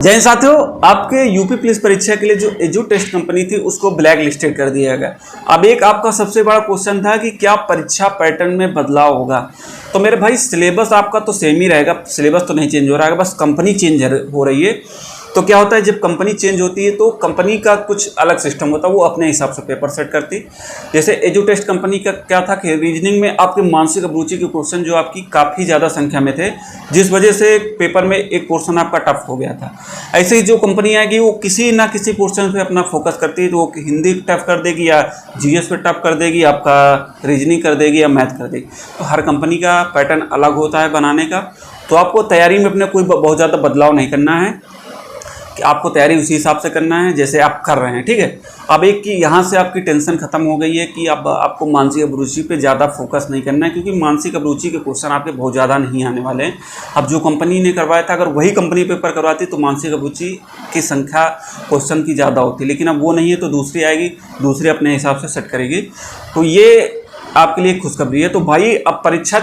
जय हिंद साथियों, आपके यूपी पुलिस परीक्षा के लिए जो एजू टेस्ट कंपनी थी उसको ब्लैक लिस्टेड कर दिया गया। अब एक आपका सबसे बड़ा क्वेश्चन था कि क्या परीक्षा पैटर्न में बदलाव होगा। तो मेरे भाई सिलेबस आपका तो सेम ही रहेगा, सिलेबस तो नहीं चेंज हो रहा है, बस कंपनी चेंज हो रही है। तो क्या होता है, जब कंपनी चेंज होती है तो कंपनी का कुछ अलग सिस्टम होता है, वो अपने हिसाब से पेपर सेट करती। जैसे एजू टेस्ट कंपनी का क्या था कि रीजनिंग में आपके मानसिक अभिरुचि के क्वेश्चन जो आपकी काफ़ी ज़्यादा संख्या में थे, जिस वजह से पेपर में एक पोर्शन आपका टफ हो गया था। ऐसे ही जो कंपनी आएगी वो किसी ना किसी पोर्शन पे अपना फोकस करती है, तो वो हिंदी टफ कर देगी या जीएस पे टफ कर देगी, आपका रीजनिंग कर देगी या मैथ कर देगी। तो हर कंपनी का पैटर्न अलग होता है बनाने का। तो आपको तैयारी में अपने कोई बहुत ज़्यादा बदलाव नहीं करना है, कि आपको तैयारी उसी हिसाब से करना है जैसे आप कर रहे हैं। ठीक है, अब एक कि यहाँ से आपकी टेंशन खत्म हो गई है कि अब आपको मानसिक अभिरुचि पे ज़्यादा फोकस नहीं करना है, क्योंकि मानसिक अभिरुचि के क्वेश्चन आपके बहुत ज़्यादा नहीं आने वाले हैं। अब जो कंपनी ने करवाया था, अगर वही कंपनी पेपर करवाती तो मानसिक अभिरुचि की संख्या क्वेश्चन की ज़्यादा होती, लेकिन अब वो नहीं है, तो दूसरी आएगी, दूसरी अपने हिसाब से सेट करेगी। तो ये आपके लिए खुशखबरी है। तो भाई अब परीक्षा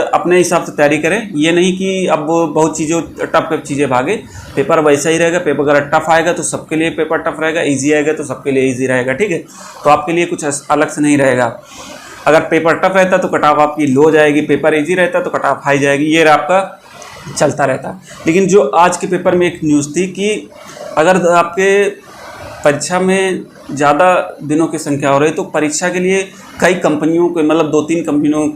अपने हिसाब से तैयारी करें, ये नहीं कि अब बहुत चीज़ें टफ चीज़ें भागे। पेपर वैसा ही रहेगा, पेपर अगर टफ आएगा तो सबके लिए पेपर टफ रहेगा, इजी आएगा तो सबके लिए इजी रहेगा। ठीक है, तो आपके लिए कुछ अलग से नहीं रहेगा। अगर पेपर टफ रहता तो कट ऑफ आपकी लो जाएगी, पेपर इजी रहता तो कट ऑफ हाई जाएगी, ये आपका चलता रहता। लेकिन जो आज के पेपर में एक न्यूज़ थी कि अगर आपके परीक्षा में ज़्यादा दिनों की संख्या हो रही तो परीक्षा के लिए कई कंपनियों को, मतलब 2-3 कंपनियों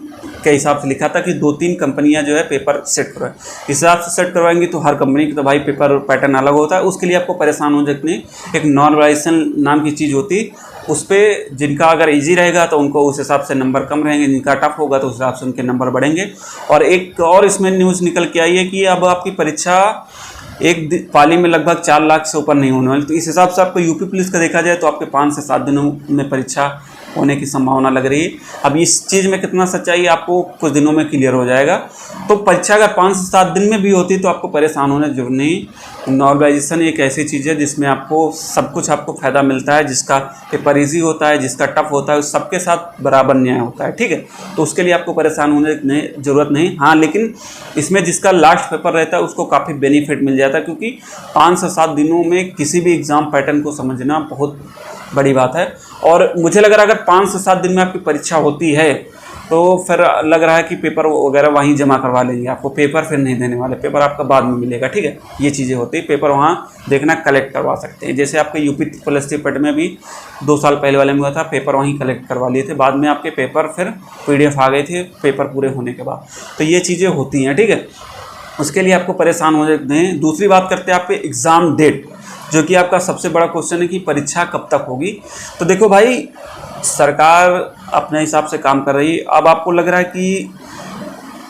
के हिसाब से लिखा था कि 2-3 कंपनियां जो है पेपर सेट करवाएं। इस हिसाब से सेट करवाएंगी तो हर कंपनी की तो भाई पेपर पैटर्न अलग होता है। उसके लिए आपको परेशान हो सकते हैं। एक नॉर्मलाइजेशन नाम की चीज़ होती, उस पर जिनका अगर इजी रहेगा तो उनको उस हिसाब से नंबर कम रहेंगे, जिनका टफ होगा तो उस हिसाब से उनके नंबर बढ़ेंगे। और एक और इसमें न्यूज़ निकल के आई है कि अब आपकी परीक्षा एक पाली में लगभग 4 लाख से ऊपर नहीं होने वाली। तो इस हिसाब से आपको यूपी पुलिस का देखा जाए तो आपके 5 से 7 दिनों में परीक्षा होने की संभावना लग रही है। अब इस चीज़ में कितना सच्चाई है आपको कुछ दिनों में क्लियर हो जाएगा। तो परीक्षा अगर 5 से 7 दिन में भी होती तो आपको परेशान होने की जरूरत नहीं। नॉर्मलाइजेशन एक ऐसी चीज़ है जिसमें आपको सब कुछ आपको फ़ायदा मिलता है, जिसका पेपर ईजी होता है, जिसका टफ होता है, सबके साथ बराबर न्याय होता है। ठीक है, तो उसके लिए आपको परेशान होने की ज़रूरत नहीं। हाँ, लेकिन इसमें जिसका लास्ट पेपर रहता है उसको काफ़ी बेनिफिट मिल जाता है, क्योंकि 5 से 7 दिनों में किसी भी एग्ज़ाम पैटर्न को समझना बहुत बड़ी बात है। और मुझे लग रहा है अगर 5 से 7 दिन में आपकी परीक्षा होती है तो फिर लग रहा है कि पेपर वगैरह वहीं जमा करवा लेंगे, आपको पेपर फिर नहीं देने वाले, पेपर आपका बाद में मिलेगा। ठीक है, ये चीज़ें होती है, पेपर वहाँ देखना कलेक्ट करवा सकते हैं। जैसे आपके यूपी पुलिस पेट में भी 2 साल पहले वाले में हुआ था, पेपर वहीं कलेक्ट करवा लिए थे, बाद में आपके पेपर फिर PDF आ गए थे पेपर पूरे होने के बाद। तो ये चीज़ें होती हैं। ठीक है, उसके लिए आपको परेशान हो जाते हैं। दूसरी बात करते हैं आपके एग्ज़ाम डेट, जो कि आपका सबसे बड़ा क्वेश्चन है कि परीक्षा कब तक होगी। तो देखो भाई, सरकार अपने हिसाब से काम कर रही है। अब आपको लग रहा है कि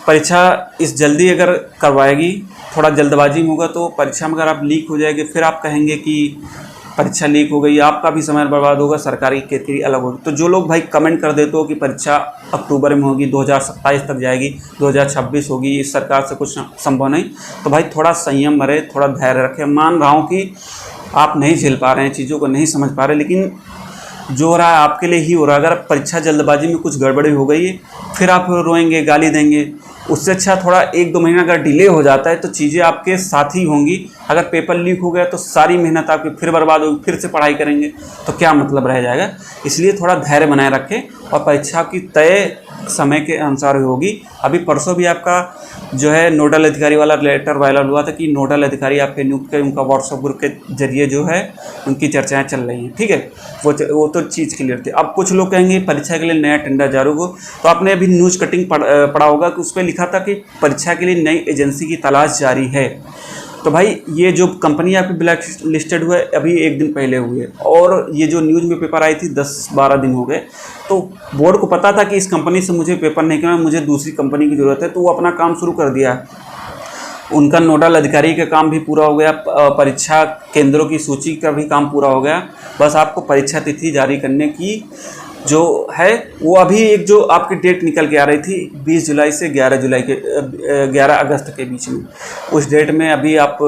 परीक्षा इस जल्दी अगर करवाएगी, थोड़ा जल्दबाजी में होगा तो परीक्षा में अगर आप लीक हो जाएगी, फिर आप कहेंगे कि परीक्षा लीक हो गई, आपका भी समय बर्बाद होगा, सरकारी कैटेगरी अलग होगी। तो जो लोग भाई कमेंट कर देते हो कि परीक्षा अक्टूबर में होगी, 2027 तक जाएगी, 2026 होगी, इस सरकार से कुछ संभव नहीं, तो भाई थोड़ा संयम बरे, थोड़ा धैर्य रखें। मान रहा हूँ कि आप नहीं झेल पा रहे हैं, चीज़ों को नहीं समझ पा रहे, लेकिन जो हो रहा है आपके लिए ही हो रहा है। अगर परीक्षा जल्दबाजी में कुछ गड़बड़ी हो गई है फिर आप रोएंगे, गाली देंगे, उससे अच्छा थोड़ा 1-2 महीना अगर डिले हो जाता है तो चीज़ें आपके साथ ही होंगी। अगर पेपर लीक हो गया तो सारी मेहनत आपकी फिर बर्बाद होगी, फिर से पढ़ाई करेंगे तो क्या मतलब रह जाएगा। इसलिए थोड़ा धैर्य बनाए रखें और परीक्षा की तय समय के अनुसार होगी। अभी परसों भी आपका जो है नोडल अधिकारी वाला लेटर वायरल हुआ था कि नोडल अधिकारी आपके नियुक्त के, उनका व्हाट्सएप ग्रुप के जरिए जो है उनकी चर्चाएं चल रही हैं। ठीक है, वो तो चीज़ क्लियर थी। अब कुछ लोग कहेंगे परीक्षा के लिए नया टेंडर जारी हो, तो आपने अभी न्यूज़ कटिंग पढ़ा होगा कि उस पर लिखा था कि परीक्षा के लिए नई एजेंसी की तलाश जारी है। तो भाई ये जो कंपनी आपकी ब्लैक लिस्टेड हुआ है अभी 1 दिन पहले हुए, और ये जो न्यूज़ में पेपर आई थी 10-12 दिन हो गए। तो बोर्ड को पता था कि इस कंपनी से मुझे पेपर नहीं करना, मुझे दूसरी कंपनी की ज़रूरत है, तो वो अपना काम शुरू कर दिया। उनका नोडल अधिकारी का काम भी पूरा हो गया, परीक्षा केंद्रों की सूची का भी काम पूरा हो गया। बस आपको परीक्षा तिथि जारी करने की जो है वो अभी एक जो आपकी डेट निकल के आ रही थी 20 जुलाई से 11 अगस्त के बीच में, उस डेट में अभी आप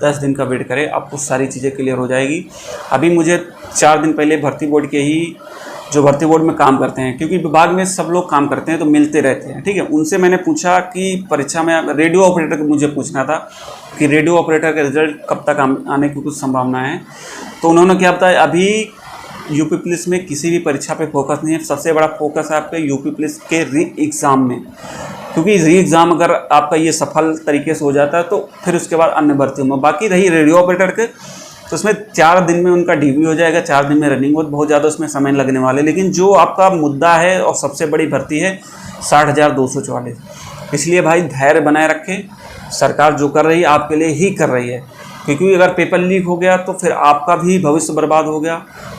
10 दिन का वेट करें, आपको सारी चीज़ें क्लियर हो जाएगी। अभी मुझे 4 दिन पहले भर्ती बोर्ड के ही जो भर्ती बोर्ड में काम करते हैं, क्योंकि विभाग में सब लोग काम करते हैं तो मिलते रहते हैं, ठीक है। उनसे मैंने पूछा कि परीक्षा में रेडियो ऑपरेटर को मुझे पूछना था कि रेडियो ऑपरेटर का रिजल्ट कब तक आने की कुछ संभावना है। तो उन्होंने क्या बताया, अभी यूपी पुलिस में किसी भी परीक्षा पे फोकस नहीं है, सबसे बड़ा फोकस है आपके यूपी पुलिस के री एग्ज़ाम में, क्योंकि री एग्ज़ाम अगर आपका ये सफल तरीके से हो जाता है तो फिर उसके बाद अन्य भर्तियों में। बाकी रही रेडियो ऑपरेटर के, तो उसमें 4 दिन में उनका DB हो जाएगा, 4 दिन में रनिंग, बहुत ज़्यादा उसमें समय लगने वाले। लेकिन जो आपका मुद्दा है और सबसे बड़ी भर्ती है 60,244, इसलिए भाई धैर्य बनाए रखें। सरकार जो कर रही है आपके लिए ही कर रही है, क्योंकि अगर पेपर लीक हो गया तो फिर आपका भी भविष्य बर्बाद हो गया,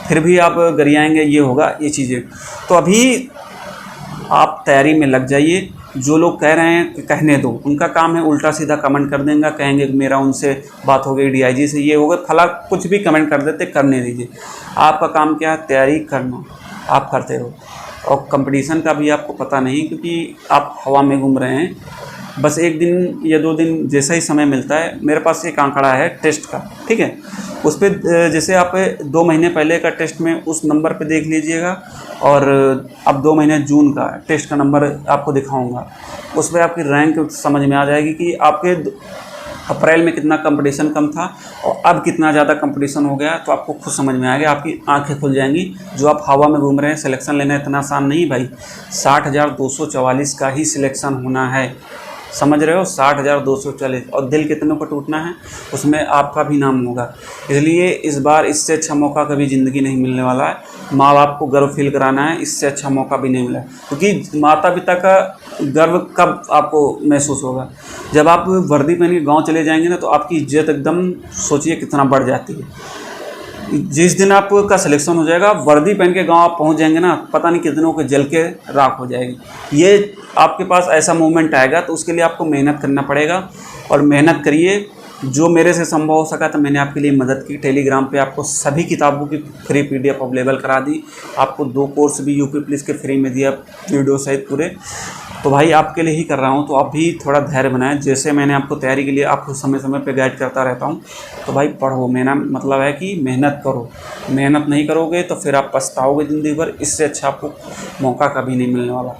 फिर भी आप गरियाएंगे, ये होगा ये चीज़ें। तो अभी आप तैयारी में लग जाइए। जो लोग कह रहे हैं कि कहने दो, उनका काम है उल्टा सीधा कमेंट कर देंगे, कहेंगे मेरा उनसे बात हो गई, DIG से ये होगा, फला कुछ भी कमेंट कर देते, करने दीजिए। आपका काम क्या है, तैयारी करना, आप करते रहो। और कंपटीशन का भी आपको पता नहीं, क्योंकि आप हवा में घूम रहे हैं। बस 1 दिन या 2 दिन जैसा ही समय मिलता है, मेरे पास एक आंकड़ा है टेस्ट का, ठीक है, उस पर जैसे आप 2 महीने पहले का टेस्ट में उस नंबर पे देख लीजिएगा, और अब 2 महीने जून का टेस्ट का नंबर आपको दिखाऊंगा, उस पर आपकी रैंक समझ में आ जाएगी कि आपके अप्रैल में कितना कंपटीशन कम था और अब कितना ज़्यादा कंपटीशन हो गया। तो आपको खुद समझ में आएगा, आपकी आंखें खुल जाएंगी। जो आप हवा में घूम रहे हैं, सिलेक्शन लेना इतना आसान नहीं भाई, 60,244 का ही सिलेक्शन होना है, समझ रहे हो, 60,240, और दिल कितनों का टूटना है, उसमें आपका भी नाम होगा। इसलिए इस बार इससे अच्छा मौका कभी ज़िंदगी नहीं मिलने वाला है। माँ बाप को गर्व फील कराना है, इससे अच्छा मौका भी नहीं मिला, क्योंकि माता पिता का गर्व कब आपको महसूस होगा, जब आप वर्दी पहन के गाँव चले जाएंगे ना, तो आपकी इज्जत एकदम सोचिए कितना बढ़ जाती है। जिस दिन आपका सिलेक्शन हो जाएगा, वर्दी पहन के गांव आप पहुंच जाएंगे ना, पता नहीं कितनों को जल के राख हो जाएगी। ये आपके पास ऐसा मोमेंट आएगा, तो उसके लिए आपको मेहनत करना पड़ेगा, और मेहनत करिए। जो मेरे से संभव हो सका तो मैंने आपके लिए मदद की। टेलीग्राम पे आपको सभी किताबों की फ्री PDF अवेलेबल करा दी, आपको 2 कोर्स भी यूपी पुलिस के फ्री में दिया, वीडियो सहित पूरे। तो भाई आपके लिए ही कर रहा हूँ, तो आप भी थोड़ा धैर्य बनाएं। जैसे मैंने आपको तैयारी के लिए आपको समय समय पे गाइड करता रहता हूँ, तो भाई पढ़ो। मेरा मतलब है कि मेहनत करो, मेहनत नहीं करोगे तो फिर आप पछताओगे ज़िंदगी भर। इससे अच्छा आपको मौका कभी नहीं मिलने वाला।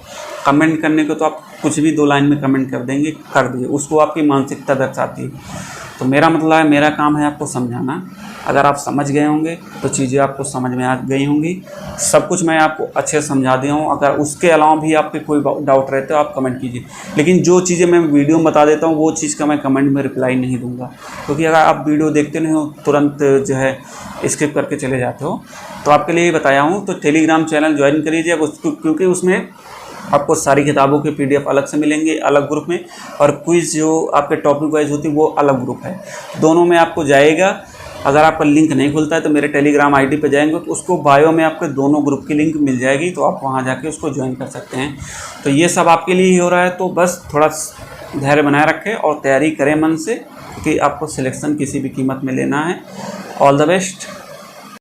कमेंट करने को तो आप कुछ भी 2 लाइन में कमेंट कर देंगे, कर दीजिए, उसको आपकी मानसिकता दर्शाती है। तो मेरा मतलब है, मेरा काम है आपको समझाना। अगर आप समझ गए होंगे तो चीज़ें आपको समझ में आ गई होंगी। सब कुछ मैं आपको अच्छे से समझा दिया हूँ। अगर उसके अलावा भी आपके कोई डाउट रहते हो आप कमेंट कीजिए, लेकिन जो चीज़ें मैं वीडियो में बता देता हूँ वो चीज़ का मैं कमेंट में रिप्लाई नहीं दूंगा, क्योंकि अगर आप वीडियो देखते नहीं हो, तुरंत जो है स्किप करके चले जाते हो। तो आपके लिए बताया हूँ, तो टेलीग्राम चैनल ज्वाइन करिए, क्योंकि उसमें आपको सारी किताबों के PDF अलग से मिलेंगे, अलग ग्रुप में, और क्विज़ जो आपके टॉपिक वाइज होती है वो अलग ग्रुप है। दोनों में आपको जाएगा। अगर आपका लिंक नहीं खुलता है तो मेरे टेलीग्राम ID पे जाएंगे, तो उसको बायो में आपके दोनों ग्रुप की लिंक मिल जाएगी, तो आप वहाँ जाके उसको ज्वाइन कर सकते हैं। तो ये सब आपके लिए ही हो रहा है, तो बस थोड़ा धैर्य बनाए रखें और तैयारी करें मन से, क्योंकि आपको सिलेक्शन किसी भी कीमत में लेना है। All the best.